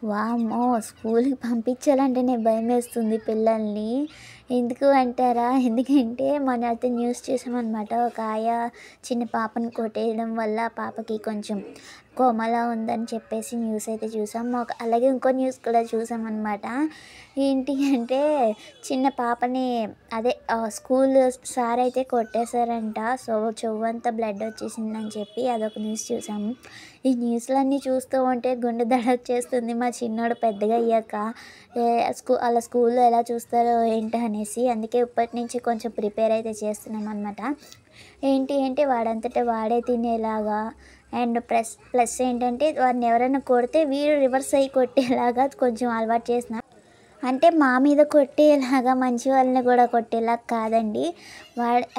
వామ్మో! స్కూలుకి పంపించాలంటేనే భయమేస్తుంది పిల్లల్ని. ఎందుకు అంటారా? ఎందుకంటే మొన్నైతే న్యూస్ చూసామనమాట. ఒక చిన్న పాపని కొట్టేయడం వల్ల ఆ పాపకి కొంచెం కోమాలో ఉందని చెప్పేసి న్యూస్ అయితే చూసాం. అలాగే ఇంకో న్యూస్ కూడా చూసామనమాట. ఏంటి అంటే చిన్న పాపని అదే స్కూలు సార్ అయితే కొట్టేశారంట. సో, చెవంతా బ్లడ్ వచ్చేసిందని చెప్పి అదొక న్యూస్ చూసాము. ఈ న్యూస్‌లన్నీ చూస్తూ ఉంటే గుండె దడొచ్చేస్తుంది. మా చిన్నోడు పెద్దగా అయ్యాక ఏ ఆళ్ళ స్కూల్‌లో ఎలా చూస్తారో ఏంటో అనేసి. అందుకే ఇప్పటి నుంచి కొంచెం ప్రిపేర్ అయితే చేస్తున్నామనమాట. ఏంటి అంటే వాడంతట వాడే తినేలాగా అండ్ ప్లస్ ఏంటంటే వాడిని ఎవరైనా కొడితే వీడు రివర్స్ అయ్యి కొట్టేలాగా కొంచెం అలవాటు చేసిన. అంటే మా మీద కొట్టేలాగా మంచి వాళ్ళని కూడా కొట్టేలాగా కాదండి.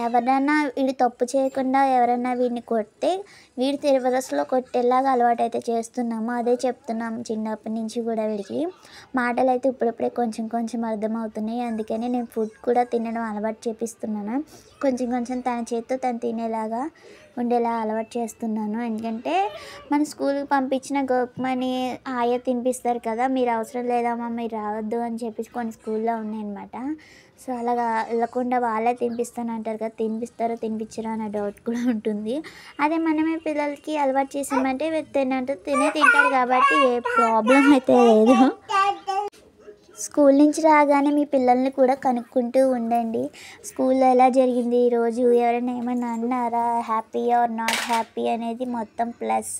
ఎవరైనా వీడు తప్పు చేయకుండా ఎవరైనా వీడిని కొడితే వీడు రివర్స్‌లో కొట్టేలాగా అలవాటైతే చేస్తున్నాము. అదే చెప్తున్నాము చిన్నప్పటి నుంచి కూడా వీడికి. మాటలైతే ఇప్పుడిప్పుడే కొంచెం కొంచెం అర్థమవుతున్నాయి. అందుకని నేను ఫుడ్ కూడా తినడం అలవాటు చేపిస్తున్నాను. కొంచెం కొంచెం తన చేత్తో తను తినేలాగా ఉండేలా అలవాటు చేస్తున్నాను. ఎందుకంటే మన స్కూల్‌కి పంపించిన గోక్మని ఆయా తినిపిస్తారు కదా! మీరు అవసరం లేదమ్మా మీరు రావద్దు అని చెప్పేసి కొన్ని స్కూల్‌లో ఉన్నాయన్నమాట. సో, అలాగా వెళ్ళకుండా వాళ్ళే తినిపిస్తానంటారు కదా! తినిపిస్తారో తినిపించరో అనే డౌట్ కూడా ఉంటుంది. అదే మనమే పిల్లలకి అలవాటు చేసామంటే తింటారు కాబట్టి ఏ ప్రాబ్లమ్ అయితే లేదు. స్కూల్ నుంచి రాగానే మీ పిల్లల్ని కూడా కనుక్కుంటూ ఉండండి. స్కూల్‌లో ఎలా జరిగింది ఈరోజు? ఎవరైనా ఏమన్నా అన్నారా? హ్యాపీ ఆర్ నాట్ హ్యాపీ అనేది మొత్తం ప్లస్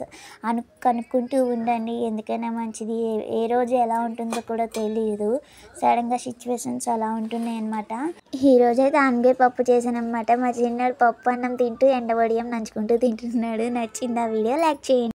కనుక్కుంటూ ఉండండి. ఎందుకైనా మంచిది. ఏ రోజు ఎలా ఉంటుందో కూడా తెలీదు. సడన్‌గా సిచ్యువేషన్స్ అలా ఉంటున్నాయన్నమాట. ఈరోజైతే ఆనగకాయ పప్పు చేశాననమాట. మా చిన్నోడు పప్పు అన్నం తింటూ ఎండ వడియాం నంచుకుంటూ తింటున్నాడు. నచ్చిందా వీడియో? లైక్ చేయండి.